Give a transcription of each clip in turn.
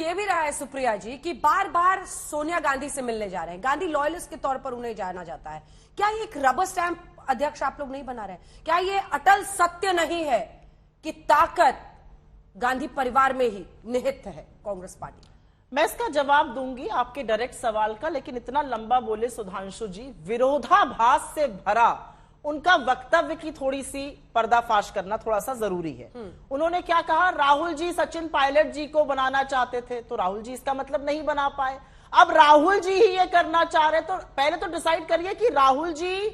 ये भी रहा है सुप्रिया जी कि बार बार सोनिया गांधी से मिलने जा रहे हैं, गांधी लॉयलिस्ट के तौर पर उन्हें जाना जाता है। क्या ये एक रबर स्टैंप अध्यक्ष आप लोग नहीं बना रहे? क्या ये अटल सत्य नहीं है कि ताकत गांधी परिवार में ही निहित है कांग्रेस पार्टी? मैं इसका जवाब दूंगी आपके डायरेक्ट सवाल का, लेकिन इतना लंबा बोले सुधांशु जी, विरोधाभास से भरा उनका वक्तव्य की थोड़ी सी पर्दाफाश करना थोड़ा सा जरूरी है। उन्होंने क्या कहा, राहुल जी सचिन पायलट जी को बनाना चाहते थे, तो राहुल जी इसका मतलब नहीं बना पाए। अब राहुल जी ही ये करना चाह रहे, तो पहले तो डिसाइड करिए कि राहुल जी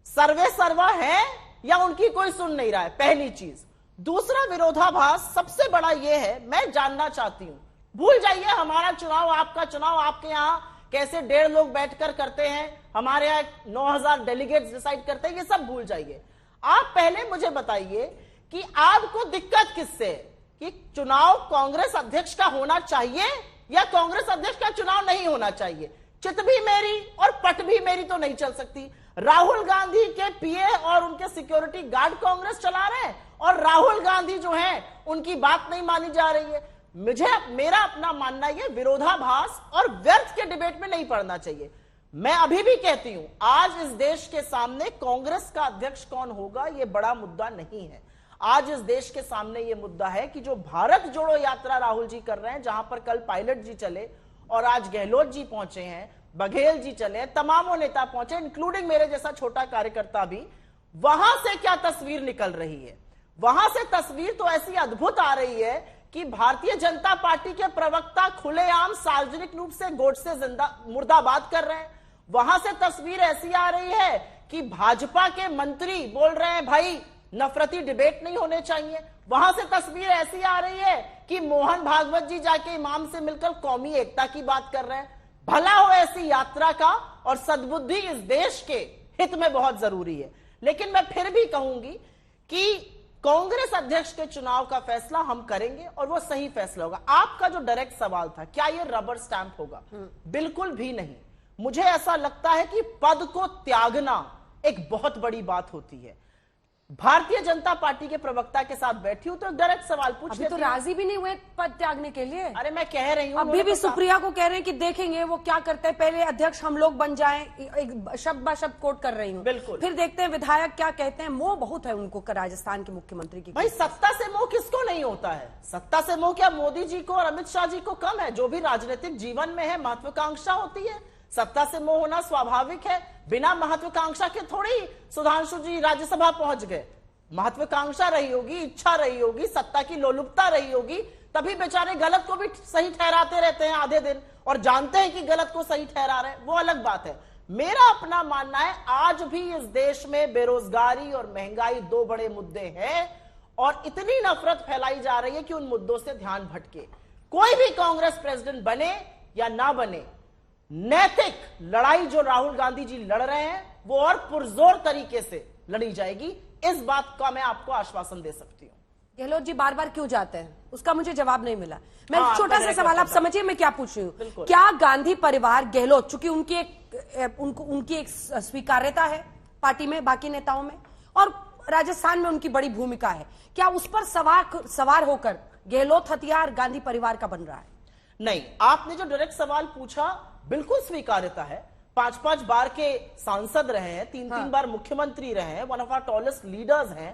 सर्वे सर्वा है या उनकी कोई सुन नहीं रहा है, पहली चीज। दूसरा विरोधाभास सबसे बड़ा ये है, मैं जानना चाहती हूं, भूल जाइए हमारा चुनाव आपका चुनाव, आपके यहां कैसे 1.5 लोग बैठकर करते हैं, हमारे यहां 9000 डेलीगेट्स डिसाइड करते हैं, ये सब भूल जाइए। आप पहले मुझे बताइए कि आपको दिक्कत किससे है, कि चुनाव कांग्रेस अध्यक्ष का होना चाहिए या कांग्रेस अध्यक्ष का चुनाव नहीं होना चाहिए? चित भी मेरी और पट भी मेरी तो नहीं चल सकती। राहुल गांधी के पीए और उनके सिक्योरिटी गार्ड कांग्रेस चला रहे हैं और राहुल गांधी जो है उनकी बात नहीं मानी जा रही है। मेरा अपना मानना यह विरोधाभास और व्यर्थ के डिबेट में नहीं पड़ना चाहिए। मैं अभी भी कहती हूं, आज इस देश के सामने कांग्रेस का अध्यक्ष कौन होगा यह बड़ा मुद्दा नहीं है। आज इस देश के सामने यह मुद्दा है कि जो भारत जोड़ो यात्रा राहुल जी कर रहे हैं, जहां पर कल पायलट जी चले और आज गहलोत जी पहुंचे हैं, बघेल जी चले, तमामों नेता पहुंचे, इंक्लूडिंग मेरे जैसा छोटा कार्यकर्ता भी, वहां से क्या तस्वीर निकल रही है? वहां से तस्वीर तो ऐसी अद्भुत आ रही है कि भारतीय जनता पार्टी के प्रवक्ता खुलेआम सार्वजनिक रूप से गोडसे मुर्दाबाद कर रहे हैं। वहां से तस्वीर ऐसी आ रही है कि भाजपा के मंत्री बोल रहे हैं भाई नफरती डिबेट नहीं होने चाहिए। वहां से तस्वीर ऐसी आ रही है कि मोहन भागवत जी जाके इमाम से मिलकर कौमी एकता की बात कर रहे हैं। भला हो ऐसी यात्रा का, और सद्बुद्धि इस देश के हित में बहुत जरूरी है। लेकिन मैं फिर भी कहूंगी कि कांग्रेस अध्यक्ष के चुनाव का फैसला हम करेंगे और वो सही फैसला होगा। आपका जो डायरेक्ट सवाल था, क्या ये रबर स्टैंप होगा? बिल्कुल भी नहीं। मुझे ऐसा लगता है कि पद को त्यागना एक बहुत बड़ी बात होती है। भारतीय जनता पार्टी के प्रवक्ता के साथ बैठी हूं तो एक डायरेक्ट सवाल पूछ अभी तो राजी भी नहीं हुए पद त्यागने के लिए। अरे मैं कह रही हूं, अभी भी सुप्रिया को कह रहे हैं कि देखेंगे वो क्या करते हैं, पहले अध्यक्ष हम लोग बन जाएं, एक शब्द ब शब्द कोट कर रही हूं। बिल्कुल। फिर देखते हैं विधायक क्या कहते हैं। मोह बहुत है उनको राजस्थान के मुख्यमंत्री की। भाई सत्ता से मोह किसको नहीं होता है? सत्ता से मोह क्या मोदी जी को और अमित शाह जी को कम है? जो भी राजनीतिक जीवन में है महत्वाकांक्षा होती है, सत्ता से मोह होना स्वाभाविक है। बिना महत्वाकांक्षा के थोड़ी सुधांशु जी राज्यसभा पहुंच गए। महत्वाकांक्षा रही होगी, इच्छा रही होगी, सत्ता की लोलुपता रही होगी, तभी बेचारे गलत को भी सही ठहराते रहते हैं आधे दिन और जानते हैं कि गलत को सही ठहरा रहे हैं, वो अलग बात है। मेरा अपना मानना है आज भी इस देश में बेरोजगारी और महंगाई 2 बड़े मुद्दे हैं और इतनी नफरत फैलाई जा रही है कि उन मुद्दों से ध्यान भटके। कोई भी कांग्रेस प्रेसिडेंट बने या ना बने, नैतिक लड़ाई जो राहुल गांधी जी लड़ रहे हैं वो और पुरजोर तरीके से लड़ी जाएगी। इस बात का मैं आपको आश्वासन दे सकती हूं। गहलोत जी बार बार क्यों जाते हैं, उसका मुझे जवाब नहीं मिला। मैं छोटा सा सवाल, आप समझिए मैं क्या पूछ रही हूँ। क्या गांधी परिवार, गहलोत, चूंकि उनकी एक स्वीकार्यता है पार्टी में, बाकी नेताओं में, और राजस्थान में उनकी बड़ी भूमिका है, क्या उस पर सवार होकर गहलोत हथियार गांधी परिवार का बन रहा है? नहीं, आपने जो डायरेक्ट सवाल पूछा, बिल्कुल स्वीकार्यता है। 5-5 बार के सांसद रहे हैं, 3-3 बार मुख्यमंत्री रहे हैं, one of our tallest leaders हैं,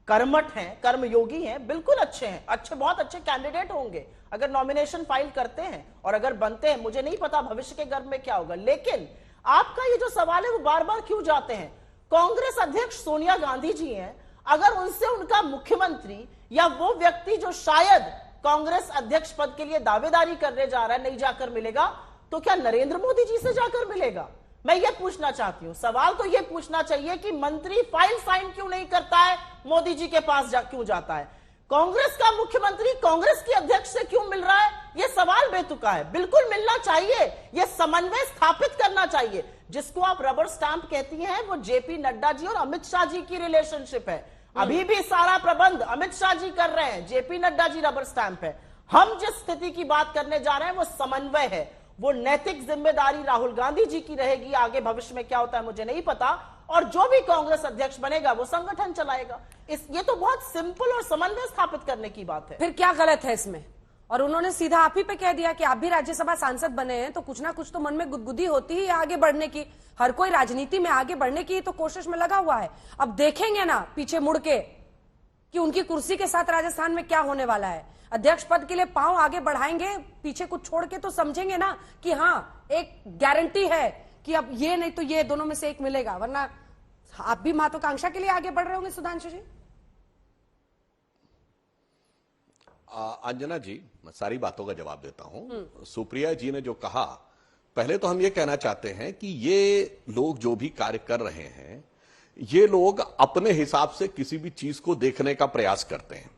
कर्मठ हैं, कर्मयोगी हैं, बिल्कुल अच्छे हैं, बहुत अच्छे कैंडिडेट होंगे अगर नॉमिनेशन फाइल करते हैं और अगर बनते हैं। मुझे नहीं पता भविष्य के गर्भ में क्या होगा, लेकिन आपका ये जो सवाल है वो बार बार क्यों जाते हैं? कांग्रेस अध्यक्ष सोनिया गांधी जी हैं, अगर उनसे उनका मुख्यमंत्री या वो व्यक्ति जो शायद कांग्रेस अध्यक्ष पद के लिए दावेदारी करने जा रहा है नहीं जाकर मिलेगा, तो क्या नरेंद्र मोदी जी से जाकर मिलेगा? मैं ये पूछना चाहती हूं। सवाल तो ये पूछना चाहिए कि मंत्री फाइल साइन क्यों नहीं करता है, मोदी जी के पास क्यों जाता है? कांग्रेस का मुख्यमंत्री कांग्रेस की अध्यक्ष से क्यों मिल रहा है? यह सवाल बेतुका है। बिल्कुल मिलना चाहिए, यह समन्वय स्थापित करना चाहिए। जिसको आप रबर स्टैंप कहती हैं वो जेपी नड्डा जी और अमित शाह जी की रिलेशनशिप है। अभी भी सारा प्रबंध अमित शाह जी कर रहे हैं, JP Nadda ji rubber stamp है। हम जिस स्थिति की बात करने जा रहे हैं वो समन्वय है, वो नैतिक जिम्मेदारी राहुल गांधी जी की रहेगी। आगे भविष्य में क्या होता है मुझे नहीं पता, और जो भी कांग्रेस अध्यक्ष बनेगा वो संगठन चलाएगा। ये तो बहुत सिंपल और समन्वय स्थापित करने की बात है। फिर क्या गलत है इसमें? और उन्होंने सीधा आप ही पे कह दिया कि आप भी राज्यसभा सांसद बने हैं तो कुछ ना कुछ तो मन में गुदगुदी होती ही है आगे बढ़ने की। हर कोई राजनीति में आगे बढ़ने की तो कोशिश में लगा हुआ है। अब देखेंगे ना पीछे मुड़ के कि उनकी कुर्सी के साथ राजस्थान में क्या होने वाला है। अध्यक्ष पद के लिए पांव आगे बढ़ाएंगे, पीछे कुछ छोड़ के तो समझेंगे ना कि हाँ एक गारंटी है कि अब ये नहीं तो ये दोनों में से एक मिलेगा, वरना आप भी महत्वाकांक्षा के लिए आगे बढ़ रहे होंगे। सुधांशु जी, अंजना जी, मैं सारी बातों का जवाब देता हूं। सुप्रिया जी ने जो कहा, पहले तो हम ये कहना चाहते हैं कि ये लोग जो भी कार्य कर रहे हैं, ये लोग अपने हिसाब से किसी भी चीज को देखने का प्रयास करते हैं।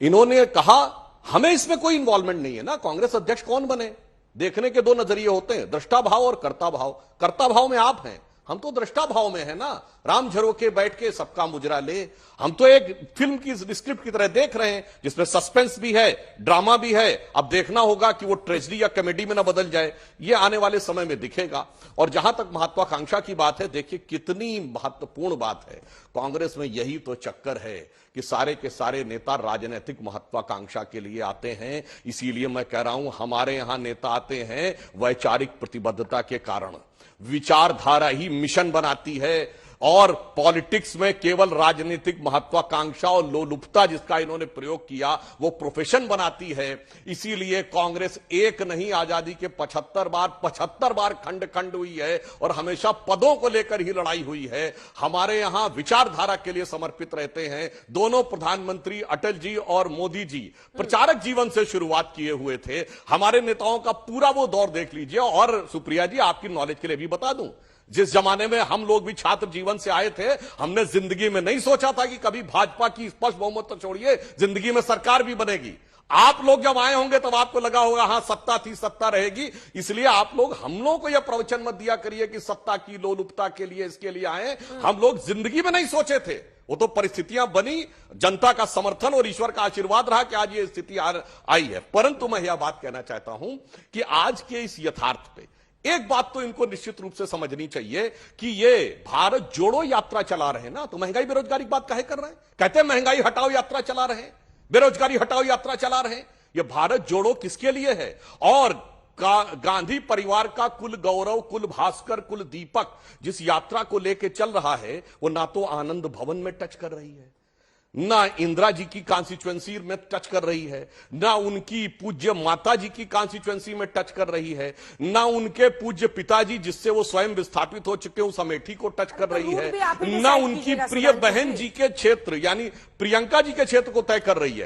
इन्होंने कहा हमें इसमें कोई इंवॉल्वमेंट नहीं है ना, कांग्रेस अध्यक्ष कौन बने, देखने के दो नजरिए होते हैं, दृष्टा भाव और कर्ता भाव। कर्ता भाव में आप हैं, हम तो दृष्टा भाव में है ना। राम झरोके बैठ के सबका मुजरा ले, हम तो एक फिल्म की स्क्रिप्ट की तरह देख रहे हैं जिसमें सस्पेंस भी है, ड्रामा भी है। अब देखना होगा कि वो ट्रेजेडी या कॉमेडी में ना बदल जाए, ये आने वाले समय में दिखेगा। और जहां तक महत्वाकांक्षा की बात है, देखिए कितनी महत्वपूर्ण बात है। कांग्रेस में यही तो चक्कर है कि सारे के सारे नेता राजनीतिक महत्वाकांक्षा के लिए आते हैं। इसीलिए मैं कह रहा हूं, हमारे यहां नेता आते हैं वैचारिक प्रतिबद्धता के कारण। विचारधारा ही मिशन बनाती है और पॉलिटिक्स में केवल राजनीतिक महत्वाकांक्षा और लोलुपता जिसका इन्होंने प्रयोग किया वो प्रोफेशन बनाती है। इसीलिए कांग्रेस एक नहीं, आजादी के 75 बार खंड खंड हुई है और हमेशा पदों को लेकर ही लड़ाई हुई है। हमारे यहां विचारधारा के लिए समर्पित रहते हैं। दोनों प्रधानमंत्री अटल जी और मोदी जी प्रचारक जीवन से शुरुआत किए हुए थे। हमारे नेताओं का पूरा वो दौर देख लीजिए। और सुप्रिया जी, आपकी नॉलेज के लिए भी बता दूं, जिस जमाने में हम लोग भी छात्र जीवन से आए थे, हमने जिंदगी में नहीं सोचा था कि कभी भाजपा की स्पष्ट बहुमत तो छोड़िए, जिंदगी में सरकार भी बनेगी। आप लोग जब आए होंगे तब आपको लगा होगा हाँ सत्ता थी, सत्ता रहेगी। इसलिए आप लोग हम लोगों को यह प्रवचन मत दिया करिए कि सत्ता की लोलुपता के लिए इसके लिए आए। हम लोग जिंदगी में नहीं सोचे थे, वो तो परिस्थितियां बनी, जनता का समर्थन और ईश्वर का आशीर्वाद रहा कि आज ये स्थिति आई है। परंतु मैं यह बात कहना चाहता हूं कि आज के इस यथार्थ पे एक बात तो इनको निश्चित रूप से समझनी चाहिए कि ये भारत जोड़ो यात्रा चला रहे हैं ना, तो महंगाई बेरोजगारी की बात काहे कर रहे हैं? कहते हैं महंगाई हटाओ यात्रा चला रहे हैं, बेरोजगारी हटाओ यात्रा चला रहे हैं। ये भारत जोड़ो किसके लिए है? और गांधी परिवार का कुल गौरव, कुल भास्कर, कुल दीपक जिस यात्रा को लेके चल रहा है, वो ना तो आनंद भवन में टच कर रही है, ना इंदिरा जी की कॉन्स्टिट्यूएंसी में टच कर रही है, ना उनकी पूज्य माता जी की कॉन्स्टिट्यूएंसी में टच कर रही है, ना उनके पूज्य पिताजी जिससे वो स्वयं विस्थापित हो चुके उस अमेठी को टच कर रही है, ना उनकी प्रिय बहन जी के क्षेत्र यानी प्रियंका जी के क्षेत्र को तय कर रही है।